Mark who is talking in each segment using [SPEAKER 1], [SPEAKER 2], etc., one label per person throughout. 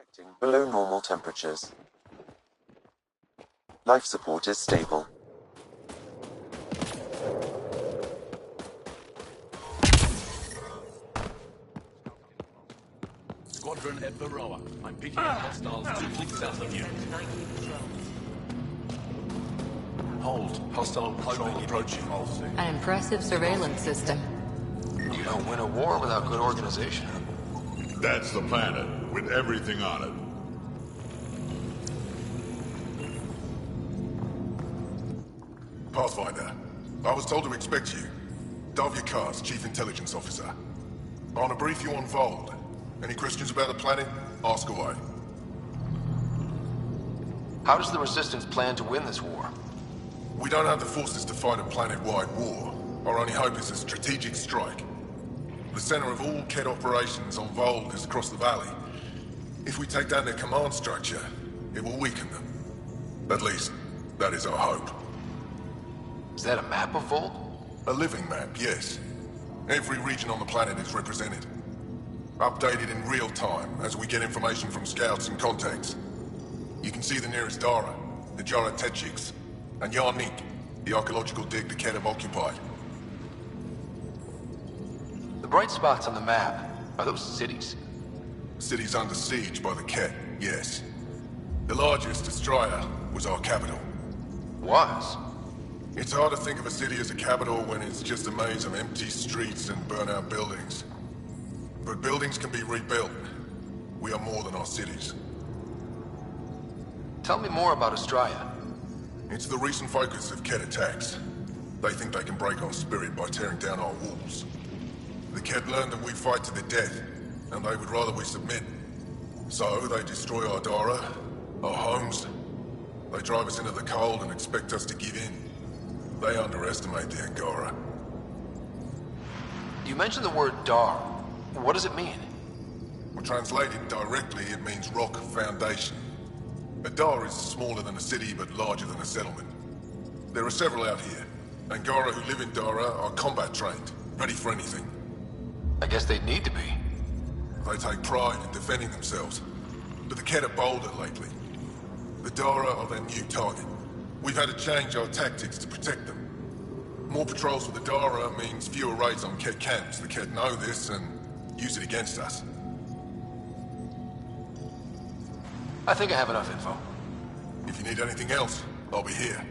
[SPEAKER 1] detecting below normal temperatures. Life support is stable.
[SPEAKER 2] Squadron at Baroa. I'm picking up hostiles 2 clicks south of you. Hold. Hostile patrol approaching.
[SPEAKER 3] An impressive surveillance system.
[SPEAKER 4] You don't win a war without good organization.
[SPEAKER 5] That's the planet, with everything on it.
[SPEAKER 6] Pathfinder, I was told to expect you. Davia Kars, Chief Intelligence Officer. I want to brief you on Vold. Any questions about the planet? Ask away.
[SPEAKER 4] How does the Resistance plan to win this war?
[SPEAKER 6] We don't have the forces to fight a planet-wide war. Our only hope is a strategic strike. The center of all Kett operations on Vold is across the valley. If we take down their command structure, it will weaken them. At least, that is our hope.
[SPEAKER 4] Is that a map of Vold?
[SPEAKER 6] A living map, yes. Every region on the planet is represented. Updated in real time as we get information from scouts and contacts. You can see the nearest Dara, the Jara Tetchiks, and Yarnik, the archaeological dig the Kett have occupied.
[SPEAKER 4] The bright spots on the map, are those cities?
[SPEAKER 6] Cities under siege by the Kett, yes. The largest, Astraea, was our capital.
[SPEAKER 4] Was?
[SPEAKER 6] It's hard to think of a city as a capital when it's just a maze of empty streets and burnt-out buildings. But buildings can be rebuilt. We are more than our cities.
[SPEAKER 4] Tell me more about Astraea.
[SPEAKER 6] It's the recent focus of Kett attacks. They think they can break our spirit by tearing down our walls. The Kett learned that we fight to the death, and they would rather we submit. So they destroy our Dara, our homes. They drive us into the cold and expect us to give in. They underestimate the Angara.
[SPEAKER 4] You mentioned the word Dar. What does it mean?
[SPEAKER 6] Well, translated directly, it means rock foundation. A Dar is smaller than a city, but larger than a settlement. There are several out here. Angara who live in Dara are combat trained, ready for anything.
[SPEAKER 4] I guess they'd need to be.
[SPEAKER 6] They take pride in defending themselves. But the Kett are bolder lately. The Dara are their new target. We've had to change our tactics to protect them. More patrols for the Dara means fewer raids on Kett camps. The Kett know this and use it against us.
[SPEAKER 4] I think I have enough info.
[SPEAKER 6] If you need anything else, I'll be here.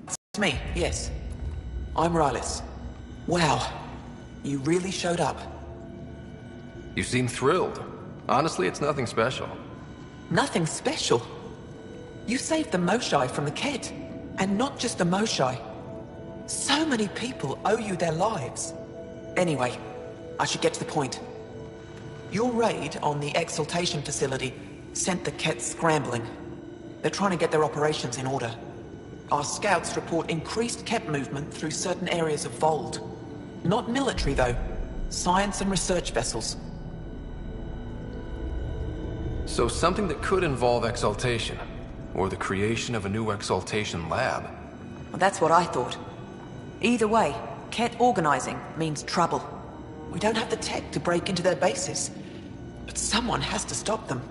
[SPEAKER 7] It's me, yes. I'm Rylis. Wow, you really showed up.
[SPEAKER 8] You seem thrilled. Honestly, it's nothing special.
[SPEAKER 7] Nothing special? You saved the Moshai from the Kett. And not just the Moshai. So many people owe you their lives. Anyway, I should get to the point. Your raid on the Exaltation facility sent the Kett scrambling. They're trying to get their operations in order. Our scouts report increased Kett movement through certain areas of Vold. Not military, though. Science and research vessels.
[SPEAKER 8] So something that could involve Exaltation, or the creation of a new Exaltation lab.
[SPEAKER 3] Well, that's what I thought. Either way, Kett organizing means trouble.
[SPEAKER 7] We don't have the tech to break into their bases. But someone has to stop them.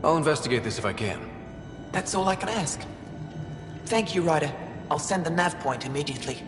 [SPEAKER 8] I'll investigate this if I can.
[SPEAKER 7] That's all I can ask. Thank you, Ryder. I'll send the nav point immediately.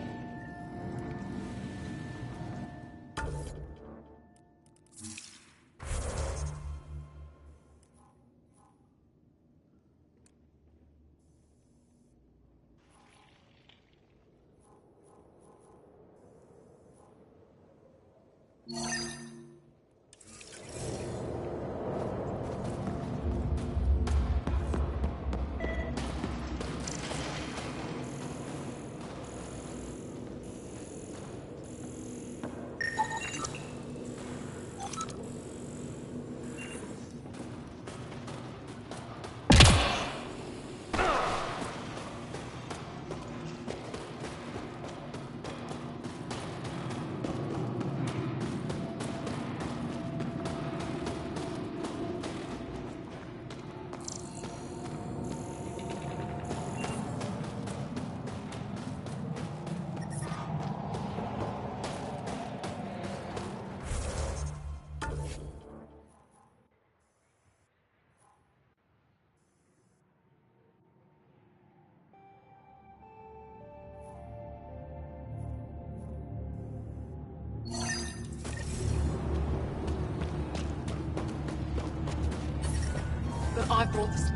[SPEAKER 7] but I brought the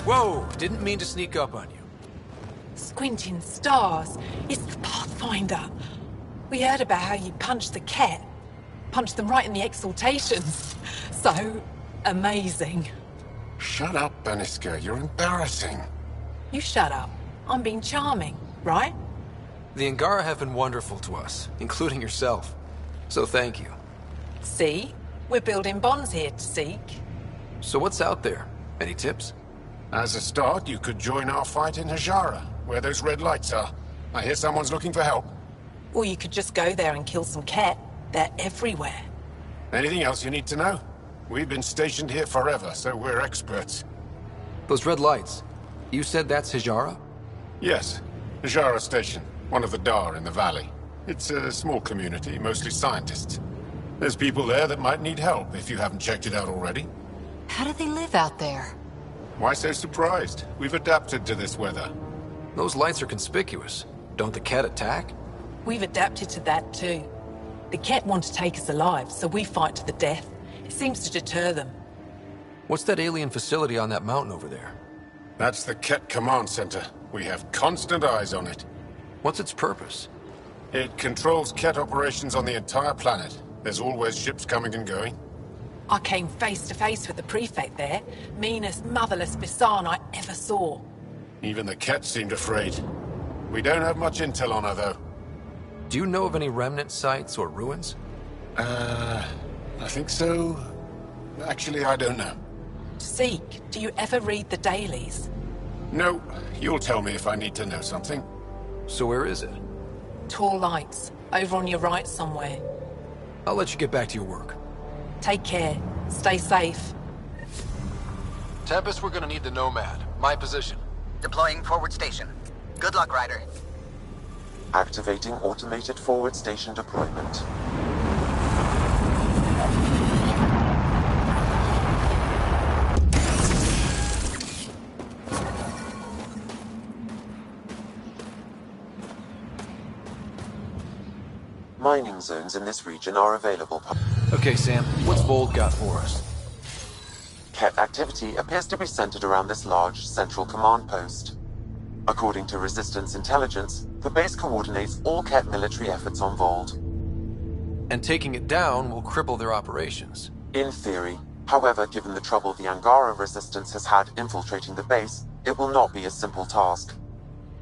[SPEAKER 8] Whoa! Didn't mean to sneak up on you.
[SPEAKER 7] squinting stars. It's the Pathfinder. We heard about how you punched the cat. Punched them right in the exaltations. So amazing.
[SPEAKER 9] Shut up, Baniska. You're embarrassing.
[SPEAKER 7] You shut up. I'm being charming, right?
[SPEAKER 8] The Angara have been wonderful to us, including yourself. So thank you.
[SPEAKER 7] See? We're building bonds here to seek.
[SPEAKER 8] So what's out there? Any tips?
[SPEAKER 9] As a start, you could join our fight in Hajara, where those red lights are. I hear someone's looking for help.
[SPEAKER 7] Or you could just go there and kill some cat. They're everywhere.
[SPEAKER 9] Anything else you need to know? We've been stationed here forever, so we're experts.
[SPEAKER 8] Those red lights. You said that's Hijara?
[SPEAKER 9] Yes, Hajara Station, one of the Dar in the valley. It's a small community, mostly scientists. There's people there that might need help, if you haven't checked it out already.
[SPEAKER 10] How do they live out there?
[SPEAKER 9] Why so surprised? We've adapted to this weather.
[SPEAKER 8] Those lights are conspicuous. Don't the cat attack?
[SPEAKER 7] We've adapted to that too. The cat want to take us alive, so we fight to the death. It seems to deter them.
[SPEAKER 8] What's that alien facility on that mountain over there?
[SPEAKER 9] That's the Ket Command Center. We have constant eyes on it.
[SPEAKER 8] What's its purpose?
[SPEAKER 9] It controls Ket operations on the entire planet. There's always ships coming and going.
[SPEAKER 7] I came face to face with the prefect there. Meanest, motherless Bisan I ever saw.
[SPEAKER 9] Even the Ket seemed afraid. We don't have much intel on her, though.
[SPEAKER 8] Do you know of any remnant sites or ruins?
[SPEAKER 9] I think so. Actually, I don't know.
[SPEAKER 7] Seek, do you ever read the dailies?
[SPEAKER 9] No, you'll tell me if I need to know something.
[SPEAKER 8] So where is it?
[SPEAKER 7] Tall lights, over on your right somewhere.
[SPEAKER 8] I'll let you get back to your work.
[SPEAKER 7] Take care. Stay safe.
[SPEAKER 4] Tempest, we're gonna need the Nomad. My position.
[SPEAKER 11] Deploying forward station. Good luck, Ryder.
[SPEAKER 1] Activating automated forward station deployment. Mining zones in this region are available.
[SPEAKER 8] Okay, Sam, what's Vold got for us?
[SPEAKER 1] Ket activity appears to be centered around this large central command post. According to Resistance intelligence, the base coordinates all Ket military efforts on Vold.
[SPEAKER 8] And taking it down will cripple their operations.
[SPEAKER 1] In theory. However, given the trouble the Angara Resistance has had infiltrating the base, it will not be a simple task.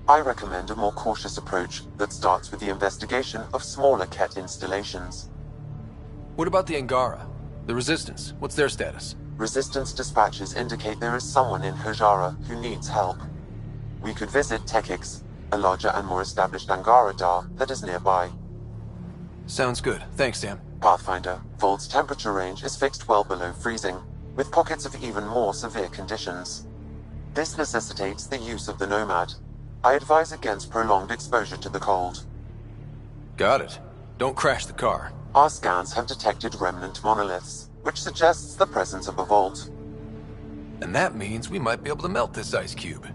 [SPEAKER 1] I recommend a more cautious approach that starts with the investigation of smaller Ket installations.
[SPEAKER 8] What about the Angara? The Resistance, what's their status?
[SPEAKER 1] Resistance dispatches indicate there is someone in Hajara who needs help. We could visit Tekix, a larger and more established Angara Dar that is nearby.
[SPEAKER 8] Sounds good. Thanks, Sam.
[SPEAKER 1] Pathfinder, Vold's temperature range is fixed well below freezing, with pockets of even more severe conditions. This necessitates the use of the Nomad. I advise against prolonged exposure to the cold.
[SPEAKER 8] Got it. Don't crash the car.
[SPEAKER 1] Our scans have detected remnant monoliths, which suggests the presence of a vault.
[SPEAKER 8] And that means we might be able to melt this ice cube.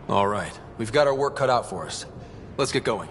[SPEAKER 8] All right, we've got our work cut out for us. Let's get going.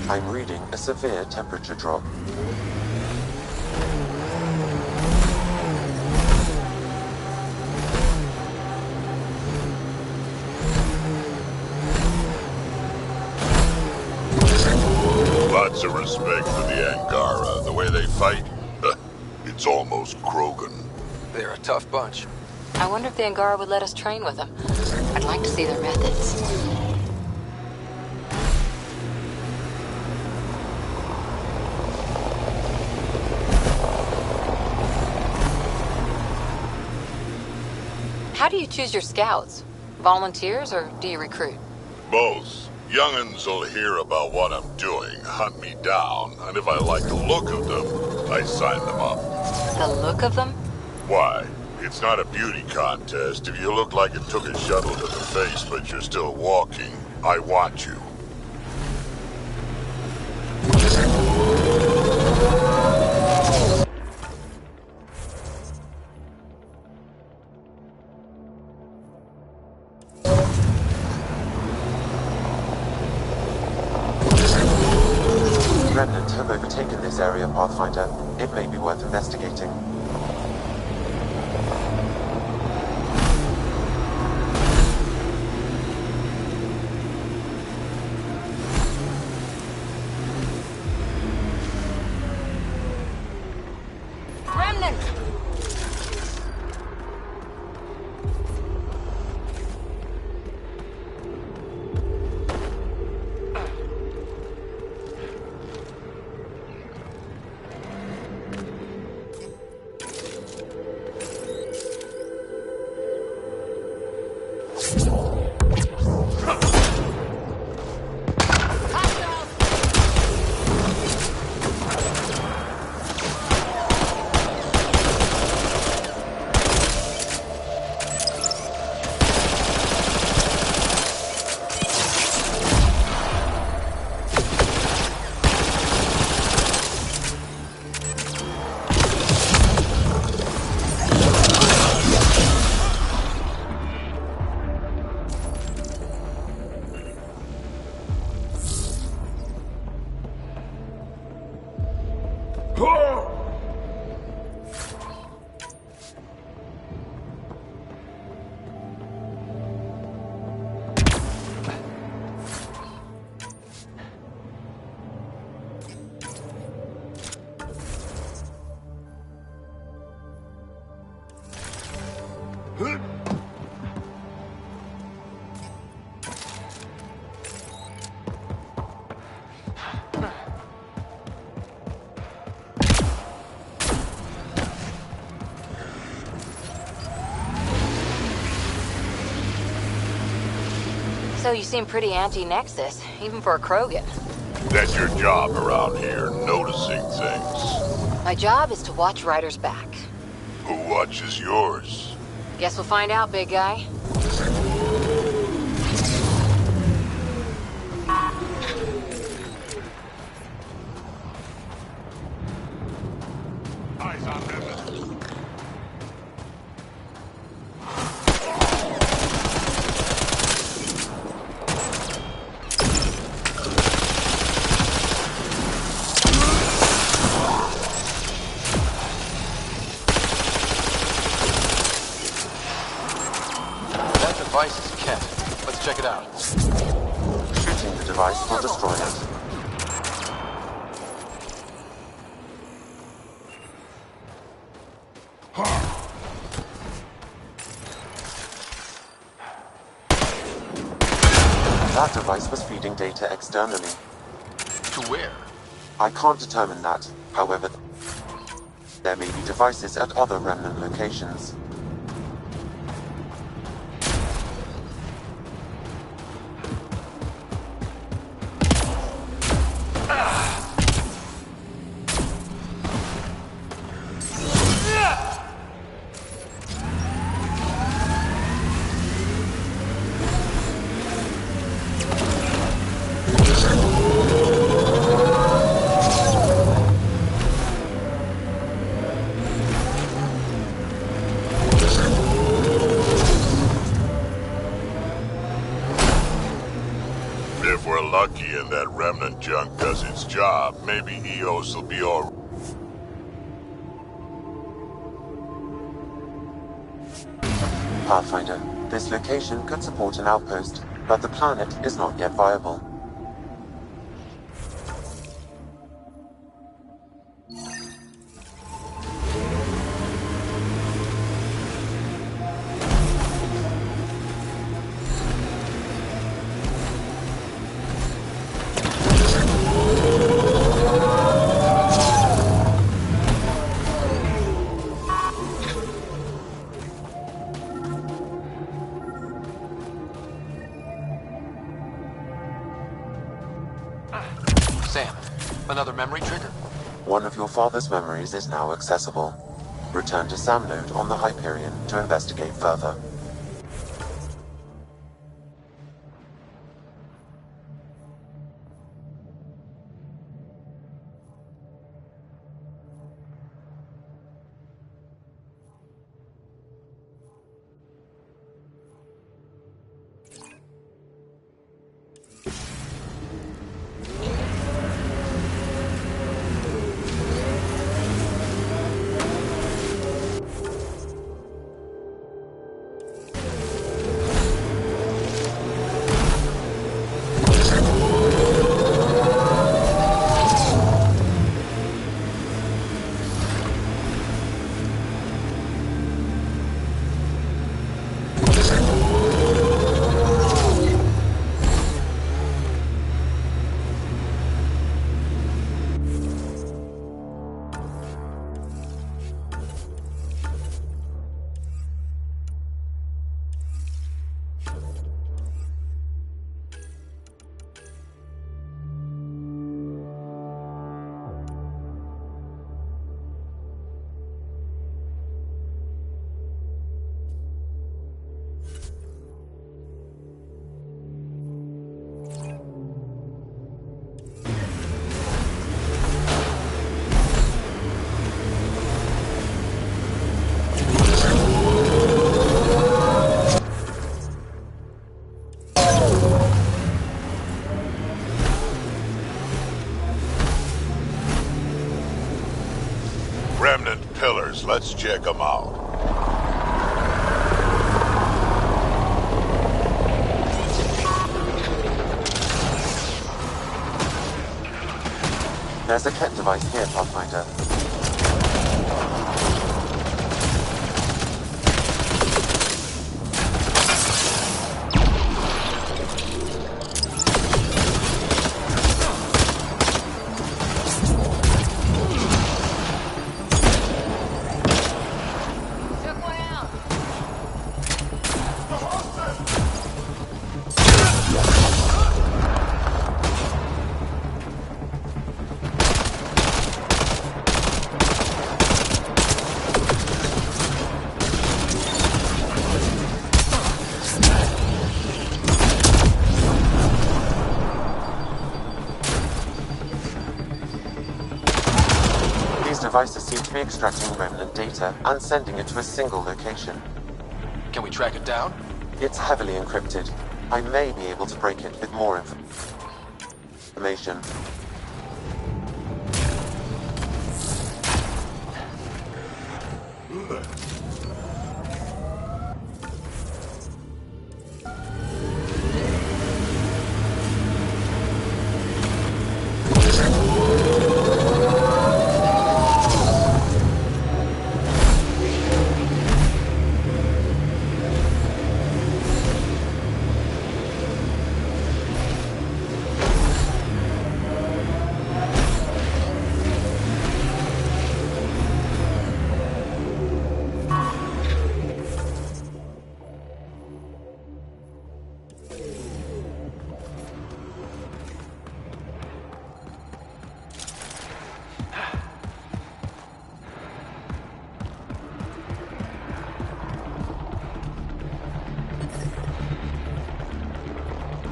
[SPEAKER 1] I'm reading a severe temperature drop.
[SPEAKER 5] Lots of respect for the Angara. The way they fight, it's almost Krogan.
[SPEAKER 8] They're a tough bunch.
[SPEAKER 10] I wonder if the Angara would let us train with them. I'd like to see their methods. How do you choose your scouts? Volunteers, or do you recruit?
[SPEAKER 5] Both. Young'uns will hear about what I'm doing, hunt me down, and if I like the look of them, I sign them up.
[SPEAKER 10] The look of them?
[SPEAKER 5] Why? It's not a beauty contest. If you look like it took a shuttle to the face, but you're still walking, I want you.
[SPEAKER 1] Remnant have overtaken this area, Pathfinder. It may be worth investigating.
[SPEAKER 10] Remnant! So you seem pretty anti-Nexus, even for a Krogan.
[SPEAKER 5] That's your job around here, noticing things.
[SPEAKER 10] My job is to watch Ryder's back.
[SPEAKER 5] Who watches yours?
[SPEAKER 10] Guess we'll find out, big guy.
[SPEAKER 5] Eyes on them.
[SPEAKER 8] That device is Kent. Let's check it out.
[SPEAKER 1] Shooting the device will destroy it. That device was feeding data externally.
[SPEAKER 8] To where?
[SPEAKER 1] I can't determine that. However, there may be devices at other Remnant locations.
[SPEAKER 5] Remnant junk does its job, maybe EOS will be all...
[SPEAKER 1] Pathfinder, this location could support an outpost, but the planet is not yet viable.
[SPEAKER 8] Sam, another memory trigger?
[SPEAKER 1] One of your father's memories is now accessible. Return to Sam Node on the Hyperion to investigate further.
[SPEAKER 5] Remnant pillars, let's check them out.
[SPEAKER 1] There's a Ket device here, Pathfinder. Devices seem to be extracting Remnant data and sending it to a single location.
[SPEAKER 8] Can we track it down?
[SPEAKER 1] It's heavily encrypted. I may be able to break it with more information.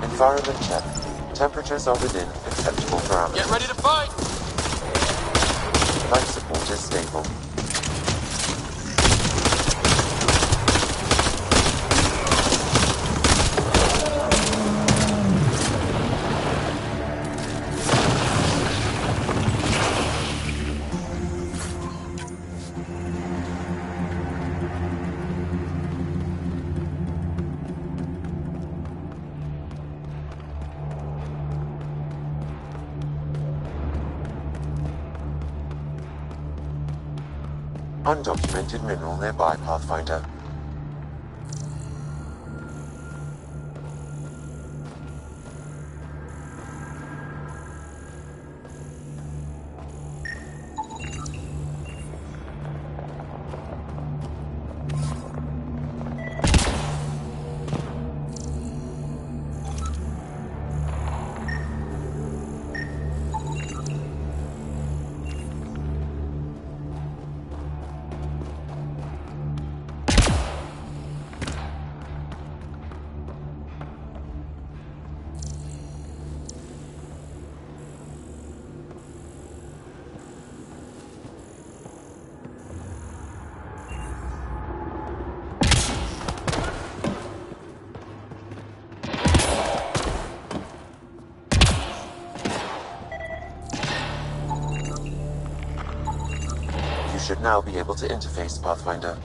[SPEAKER 1] Environment check. Temperatures are within acceptable parameters.
[SPEAKER 8] Get ready to fight!
[SPEAKER 1] Life support is stable. Undocumented mineral nearby, Pathfinder. You should now be able to interface, Pathfinder.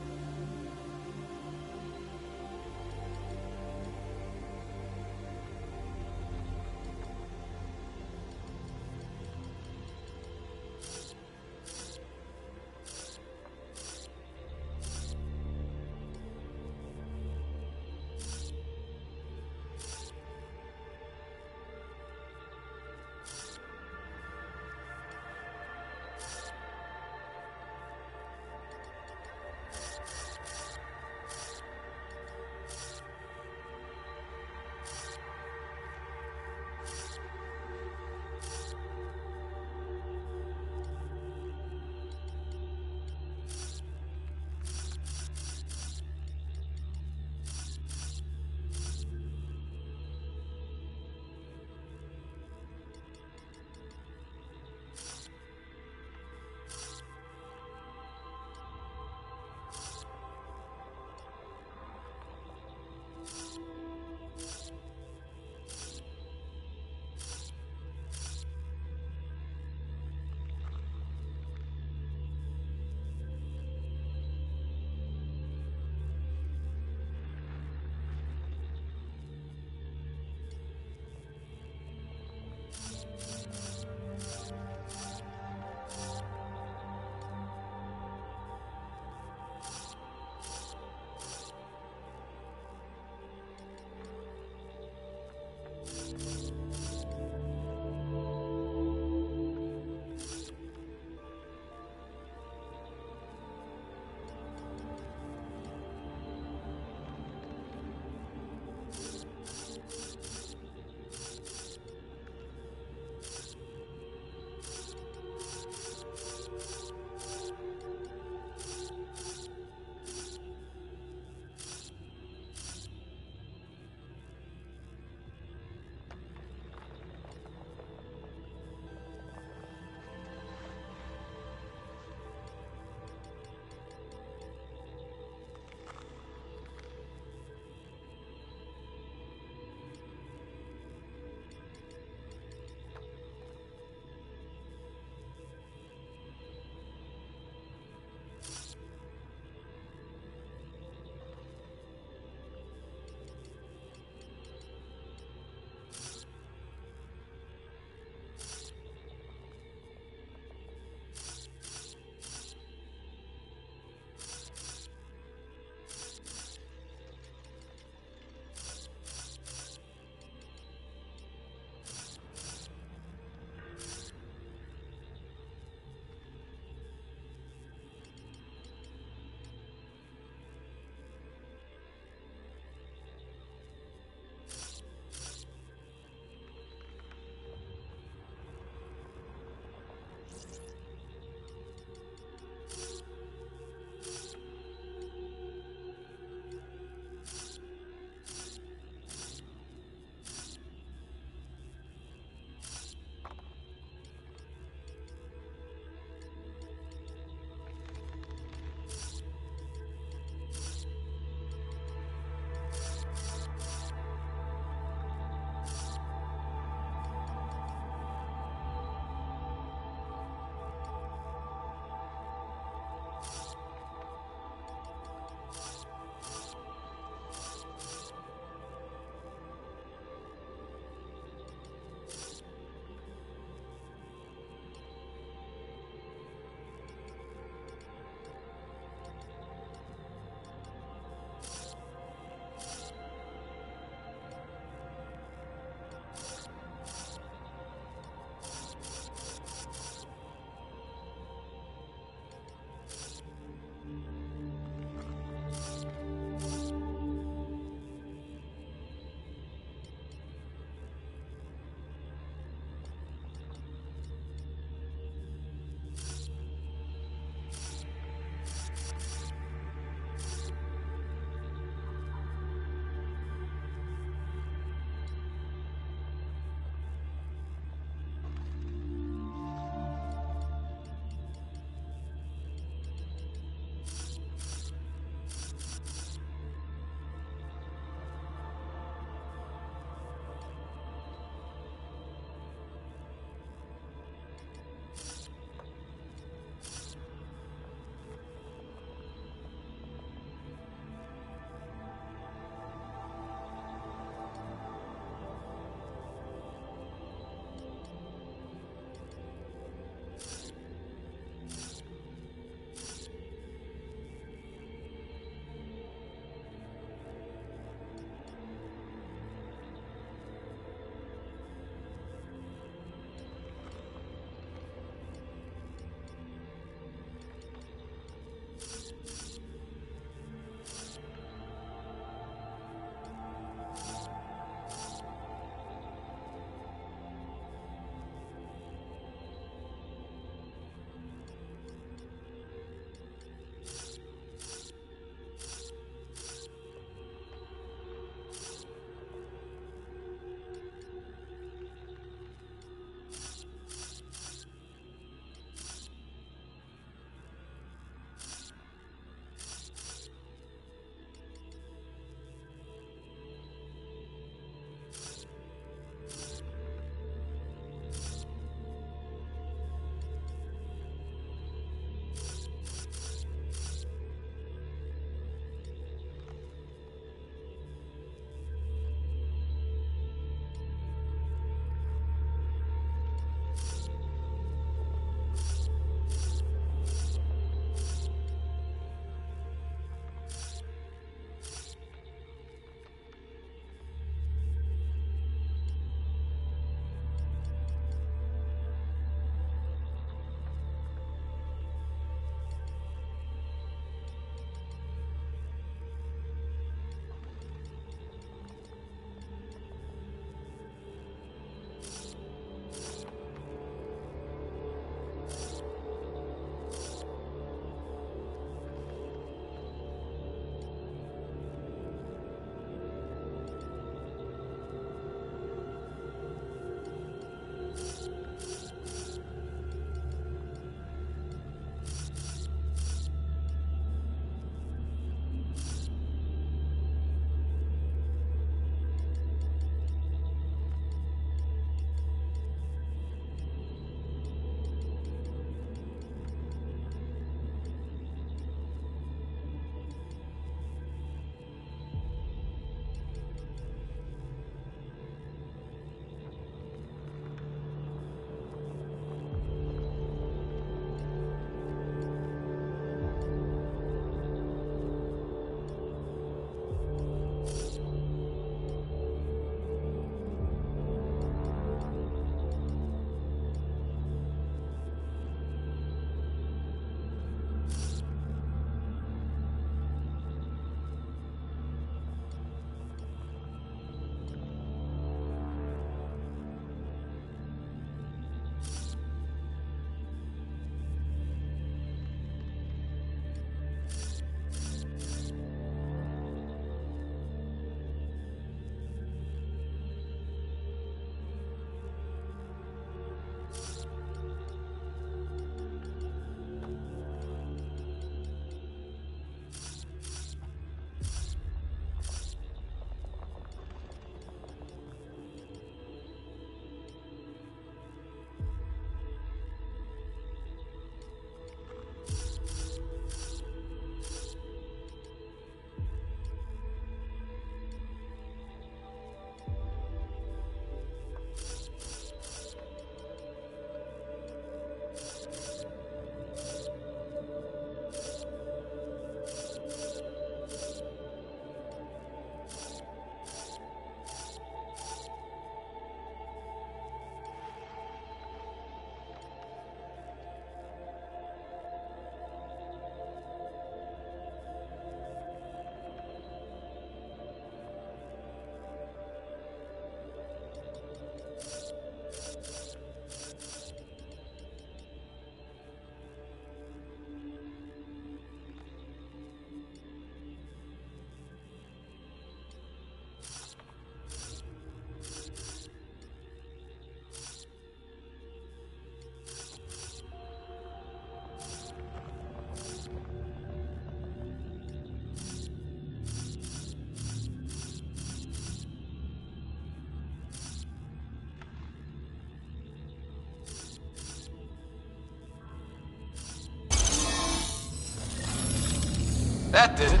[SPEAKER 4] That did it.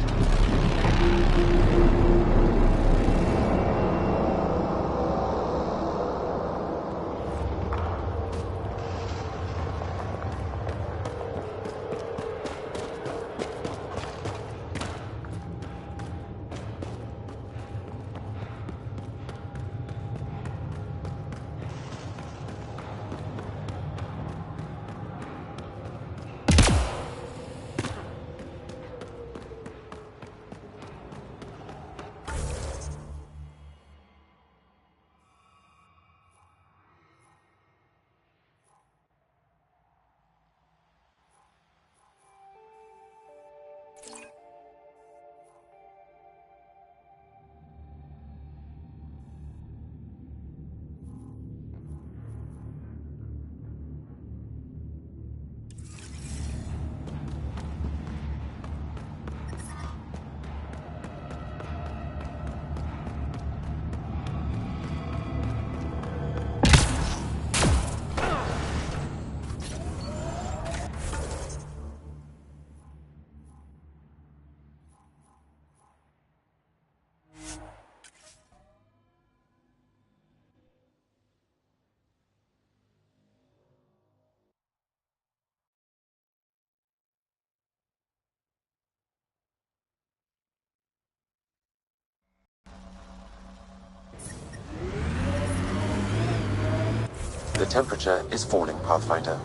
[SPEAKER 1] The temperature is falling, Pathfinder.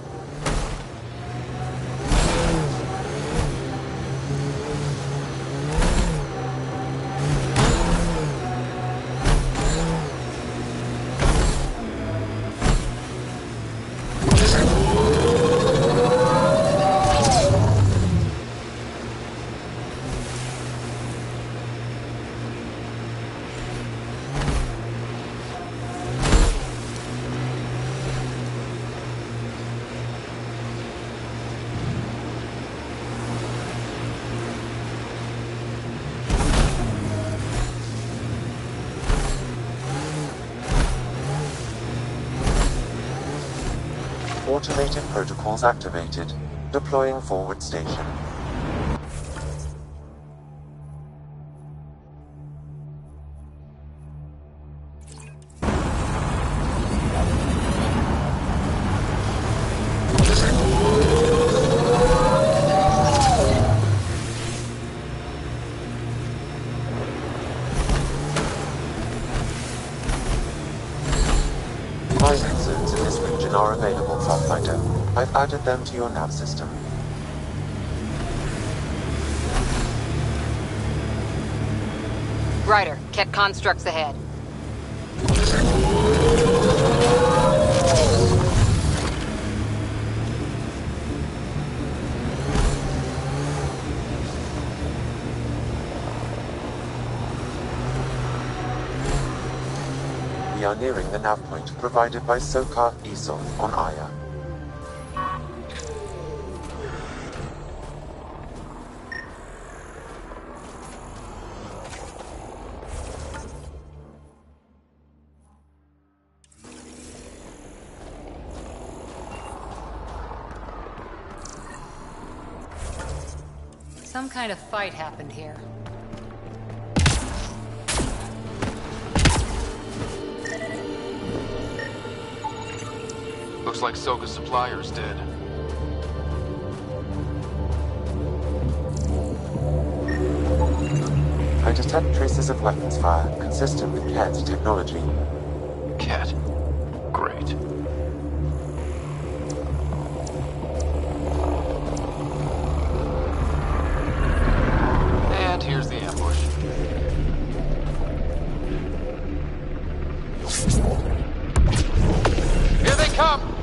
[SPEAKER 1] Automated protocols activated. Deploying forward station. Mining zones in this region are available, Pathfinder. I've added them to your nav system.
[SPEAKER 10] Ryder, Ket constructs ahead.
[SPEAKER 1] We are nearing the nav point provided by Sokar Esol on Aya.
[SPEAKER 10] Some kind of fight happened here.
[SPEAKER 4] Looks like Soka's supplier's dead.
[SPEAKER 1] I detect traces of weapons fire consistent with Ket's technology.
[SPEAKER 4] Ket. Great. And here's the ambush. Here they come!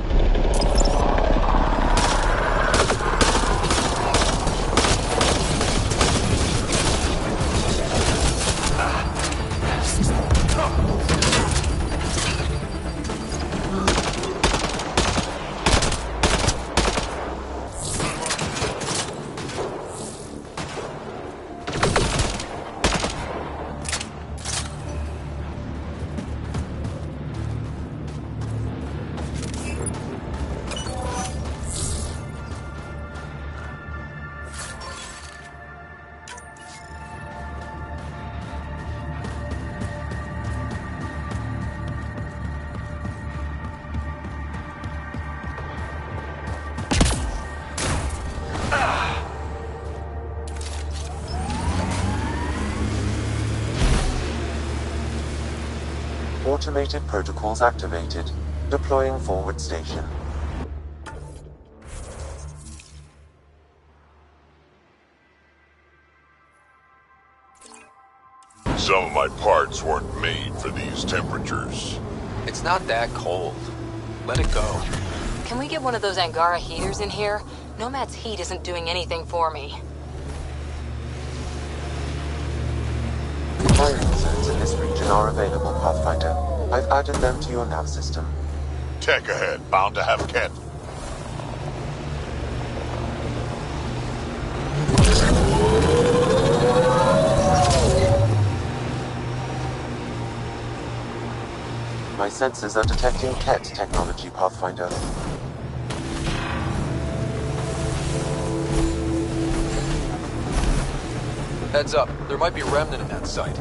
[SPEAKER 1] Automated protocols activated. Deploying forward station.
[SPEAKER 5] Some of my parts weren't made for these temperatures.
[SPEAKER 8] It's not that cold. Let it go.
[SPEAKER 10] Can we get one of those Angara heaters in here? Nomad's heat isn't doing anything for me.
[SPEAKER 1] Mining zones in this region are available, Pathfinder. I've added them to your nav system.
[SPEAKER 5] Tech ahead, bound to have Ket.
[SPEAKER 1] My sensors are detecting Ket technology, Pathfinder.
[SPEAKER 8] Heads up, there might be a remnant in that site.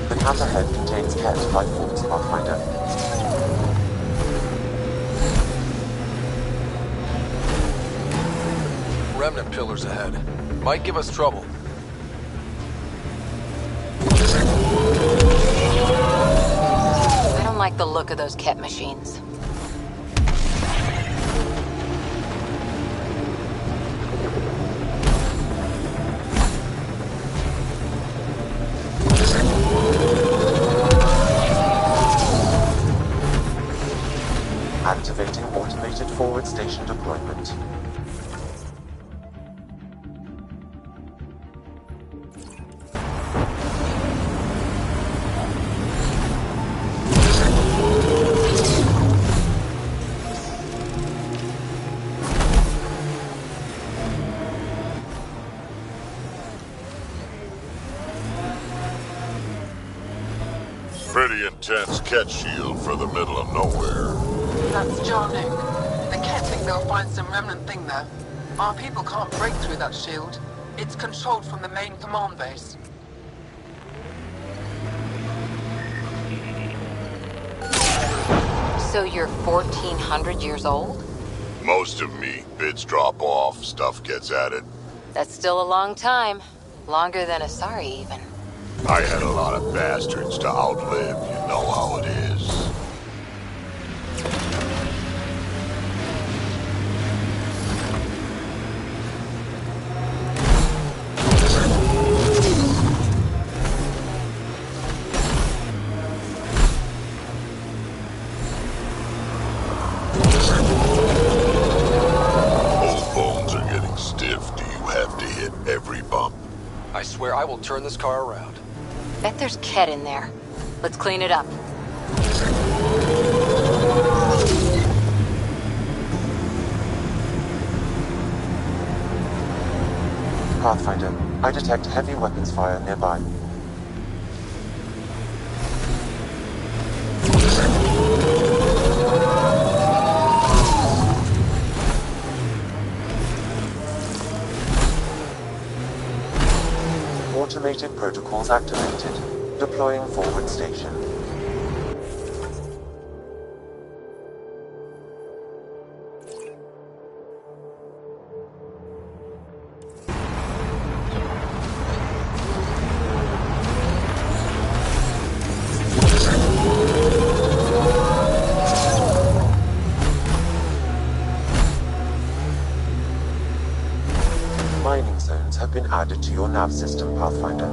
[SPEAKER 1] The hammerhead contains Ket life forms, Pathfinder.
[SPEAKER 8] Remnant pillars ahead. Might give us trouble.
[SPEAKER 10] I don't like the look of those Ket machines.
[SPEAKER 1] Activating automated forward station deployment.
[SPEAKER 5] Pretty intense Ket shield for the middle of nowhere.
[SPEAKER 7] That's jarring. The Ket think they'll find some remnant thing there. Our people can't break through that shield. It's controlled from the main command base.
[SPEAKER 10] So you're 1,400 years old?
[SPEAKER 5] Most of me. Bits drop off, stuff gets added.
[SPEAKER 10] That's still a long time. Longer than Asari, even.
[SPEAKER 5] I had a lot of bastards to outlive, you know how it is. Old bones are getting stiff. Do you have to hit every bump?
[SPEAKER 8] I swear I will turn this car around.
[SPEAKER 10] Bet there's Ket in there. Let's clean it up.
[SPEAKER 1] Pathfinder, I detect heavy weapons fire nearby. Automated protocols activated. Deploying forward station. Mining zones have been added to your nav system, Pathfinder.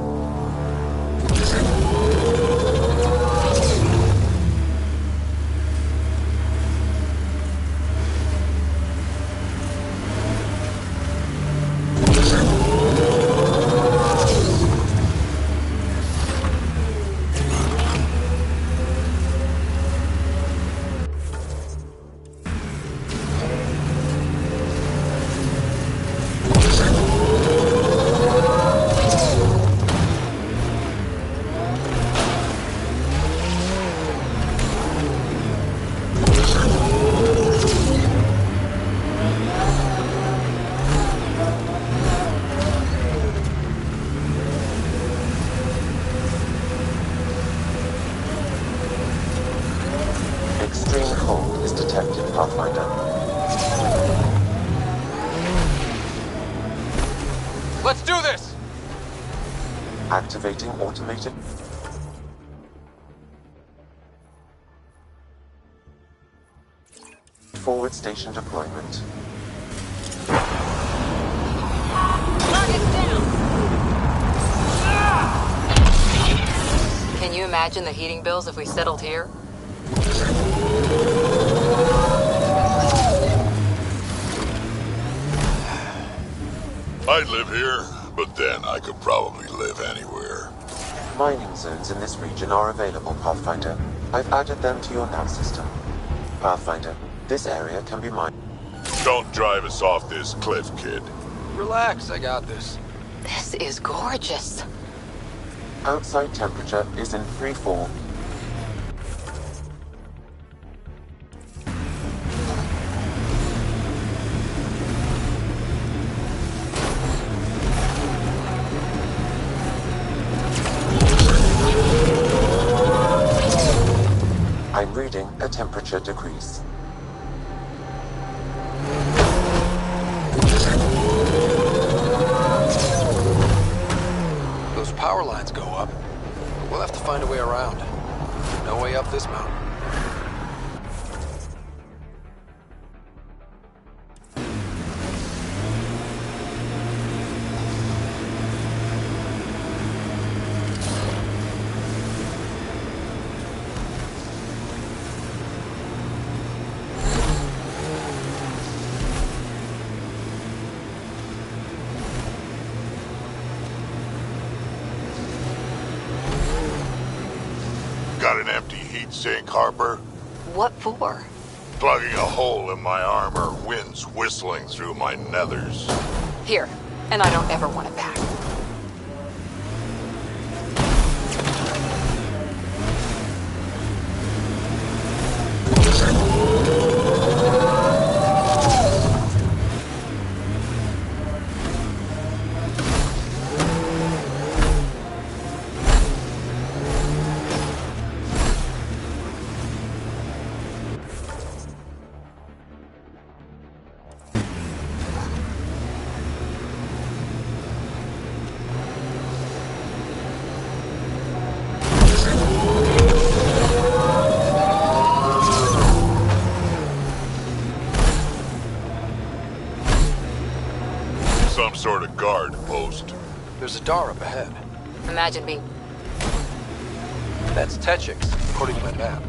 [SPEAKER 1] Extreme cold is detected, Pathfinder. Activating automated... Forward station deployment.
[SPEAKER 10] Target's down! Can you imagine the heating bills if we settled here?
[SPEAKER 5] I'd live here, but then I could probably live anywhere.
[SPEAKER 1] Mining zones in this region are available, Pathfinder. I've added them to your nav system. Pathfinder, this area can be mined.
[SPEAKER 5] Don't drive us off this cliff, kid.
[SPEAKER 8] Relax, I got this.
[SPEAKER 10] This is gorgeous.
[SPEAKER 1] Outside temperature is in free fall. I'm reading a temperature decrease.
[SPEAKER 8] Those power lines go up. We'll have to find a way around. No way up this mountain.
[SPEAKER 5] Got an empty heat sink, Harper?
[SPEAKER 10] What for?
[SPEAKER 5] Plugging a hole in my armor, wind's whistling through my nethers.
[SPEAKER 10] Here, and I don't ever want it back.
[SPEAKER 5] Some sort of guard post.
[SPEAKER 8] There's a door up ahead.
[SPEAKER 10] Imagine being...
[SPEAKER 8] That's Techix, according to my map.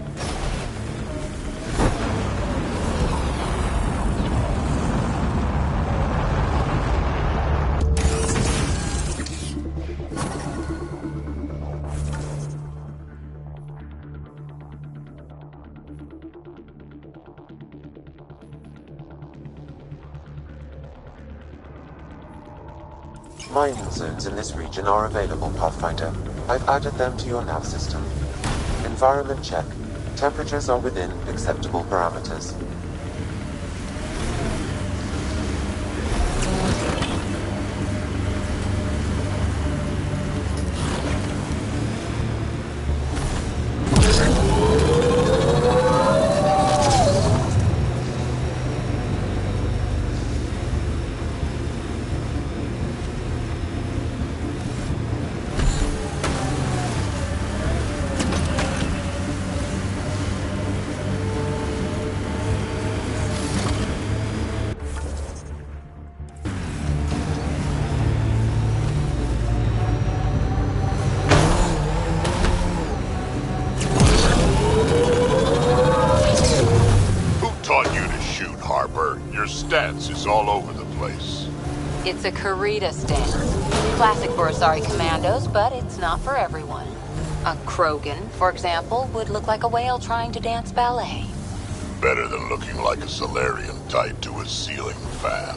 [SPEAKER 1] Mining zones in this region are available, Pathfinder. I've added them to your nav system. Environment check. Temperatures are within acceptable parameters.
[SPEAKER 5] Your stance is all over the place.
[SPEAKER 10] It's a Karita stance. Classic for Asari commandos, but it's not for everyone. A Krogan, for example, would look like a whale trying to dance ballet.
[SPEAKER 5] Better than looking like a Solarian tied to a ceiling fan.